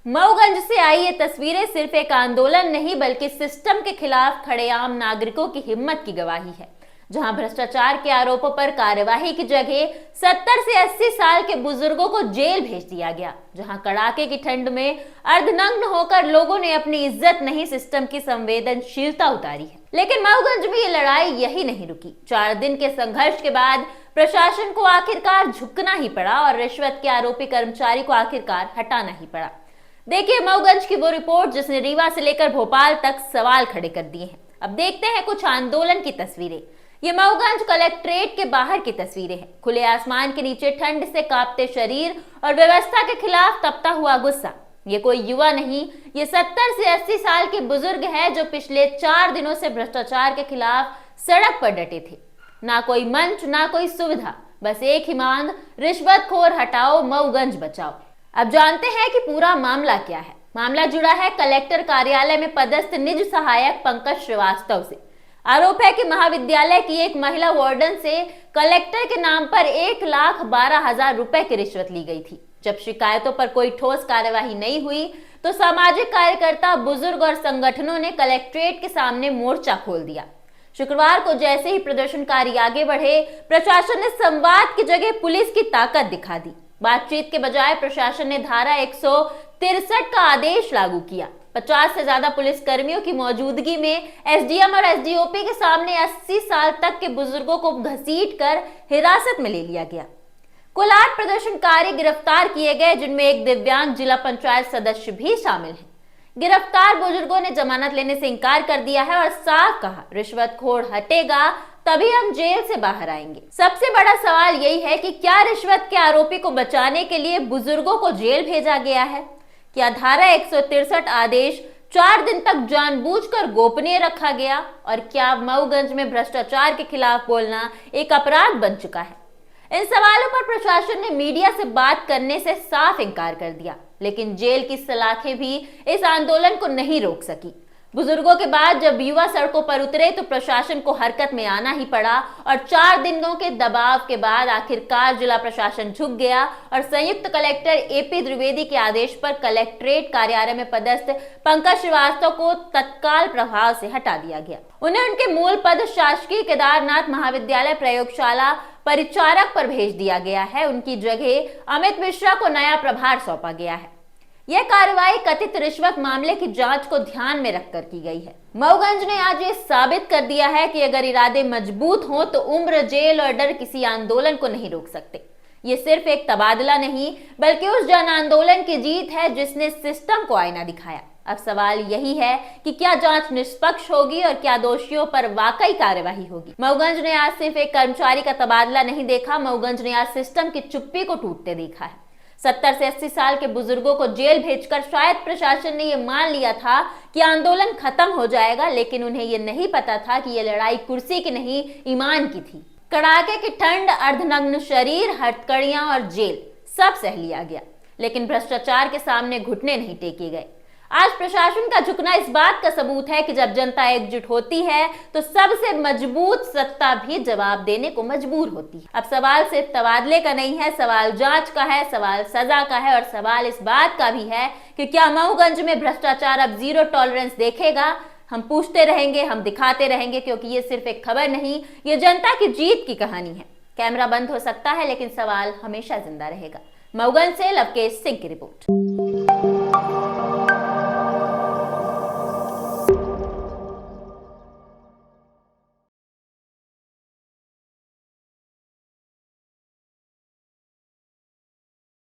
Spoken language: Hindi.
मऊगंज से आई ये तस्वीरें सिर्फ एक आंदोलन नहीं बल्कि सिस्टम के खिलाफ खड़े आम नागरिकों की हिम्मत की गवाही है, जहां भ्रष्टाचार के आरोपों पर कार्यवाही की जगह 70 से 80 साल के बुजुर्गों को जेल भेज दिया गया, जहां कड़ाके की ठंड में अर्धनग्न होकर लोगों ने अपनी इज्जत नहीं सिस्टम की संवेदनशीलता उतारी है। लेकिन मऊगंज में ये लड़ाई यही नहीं रुकी। 4 दिन के संघर्ष के बाद प्रशासन को आखिरकार झुकना ही पड़ा और रिश्वत के आरोपी कर्मचारी को आखिरकार हटाना ही पड़ा। देखिए मऊगंज की वो रिपोर्ट जिसने रीवा से लेकर भोपाल तक सवाल खड़े कर दिए हैं। अब देखते हैं कुछ आंदोलन की तस्वीरें। ये मऊगंज कलेक्ट्रेट के बाहर की तस्वीरें हैं। खुले आसमान के नीचे ठंड से कांपते शरीर और व्यवस्था के खिलाफ तपता हुआ गुस्सा। ये कोई युवा नहीं, ये 70 से 80 साल के बुजुर्ग हैं जो पिछले 4 दिनों से भ्रष्टाचार के खिलाफ सड़क पर डटे थे। ना कोई मंच, ना कोई सुविधा, बस एक ही मांग, रिश्वतखोर हटाओ, मऊगंज बचाओ। अब जानते हैं कि पूरा मामला क्या है। मामला जुड़ा है कलेक्टर कार्यालय में पदस्थ निज सहायक पंकज श्रीवास्तव से। आरोप है कि महाविद्यालय की एक महिला वार्डन से कलेक्टर के नाम पर 1,12,000 रुपए की रिश्वत ली गई थी। जब शिकायतों पर कोई ठोस कार्यवाही नहीं हुई तो सामाजिक कार्यकर्ता, बुजुर्ग और संगठनों ने कलेक्ट्रेट के सामने मोर्चा खोल दिया। शुक्रवार को जैसे ही प्रदर्शनकारी आगे बढ़े, प्रशासन ने संवाद की जगह पुलिस की ताकत दिखा दी। बातचीत के बजाय प्रशासन ने धारा 163 का आदेश लागू किया। 50 से ज्यादा पुलिस कर्मियों की मौजूदगी में एसडीएम और एसडीओपी के सामने 80 साल तक के बुजुर्गों को घसीटकर हिरासत में ले लिया गया। कुल 8 प्रदर्शनकारी गिरफ्तार किए गए, जिनमें एक दिव्यांग जिला पंचायत सदस्य भी शामिल है। गिरफ्तार बुजुर्गों ने जमानत लेने से इनकार कर दिया है और साफ कहा, रिश्वतखोर हटेगा तभी हम जेल से बाहर आएंगे। सबसे बड़ा सवाल यही है कि क्या रिश्वत के आरोपी को बचाने के लिए बुजुर्गों को जेल भेजा गया है? क्या धारा 163 आदेश 4 दिन तक जानबूझकर गोपनीय रखा गया? और क्या मऊगंज में भ्रष्टाचार के खिलाफ बोलना एक अपराध बन चुका है? इन सवालों पर प्रशासन ने मीडिया से बात करने से साफ इनकार कर दिया, लेकिन जेल की सलाखें भी इस आंदोलन को नहीं रोक सकी। बुजुर्गों के बाद जब युवा सड़कों पर उतरे तो प्रशासन को हरकत में आना ही पड़ा और 4 दिनों के दबाव के बाद आखिरकार जिला प्रशासन झुक गया और संयुक्त कलेक्टर एपी द्विवेदी के आदेश पर कलेक्ट्रेट कार्यालय में पदस्थ पंकज श्रीवास्तव को तत्काल प्रभाव से हटा दिया गया। उन्हें उनके मूल पद शासकीय केदारनाथ महाविद्यालय प्रयोगशाला परिचारक पर भेज दिया गया है। उनकी जगह अमित मिश्रा को नया प्रभार सौंपा गया है। यह कार्रवाई कथित रिश्वत मामले की जांच को ध्यान में रखकर की गई है। मऊगंज ने आज ये साबित कर दिया है कि अगर इरादे मजबूत हों तो उम्र, जेल और डर किसी आंदोलन को नहीं रोक सकते। ये सिर्फ एक तबादला नहीं बल्कि उस जन आंदोलन की जीत है जिसने सिस्टम को आईना दिखाया। अब सवाल यही है कि क्या जांच निष्पक्ष होगी और क्या दोषियों पर वाकई कार्यवाही होगी। मऊगंज ने आज सिर्फ एक कर्मचारी का तबादला नहीं देखा, मऊगंज ने आज सिस्टम की चुप्पी को टूटते देखा है। 70 से 80 साल के बुजुर्गों को जेल भेजकर शायद प्रशासन ने यह मान लिया था कि आंदोलन खत्म हो जाएगा, लेकिन उन्हें यह नहीं पता था कि यह लड़ाई कुर्सी की नहीं, ईमान की थी। कड़ाके की ठंड, अर्धनग्न शरीर, हथकड़ियां और जेल सब सह लिया गया, लेकिन भ्रष्टाचार के सामने घुटने नहीं टेके गए। आज प्रशासन का झुकना इस बात का सबूत है कि जब जनता एकजुट होती है तो सबसे मजबूत सत्ता भी जवाब देने को मजबूर होती है। अब सवाल सिर्फ तबादले का नहीं है, सवाल जांच का है, सवाल सजा का है और सवाल इस बात का भी है कि क्या मऊगंज में भ्रष्टाचार अब 0 टॉलरेंस देखेगा? हम पूछते रहेंगे, हम दिखाते रहेंगे, क्योंकि ये सिर्फ एक खबर नहीं, ये जनता की जीत की कहानी है। कैमरा बंद हो सकता है लेकिन सवाल हमेशा जिंदा रहेगा। मऊगंज से लवकेश सिंह की रिपोर्ट।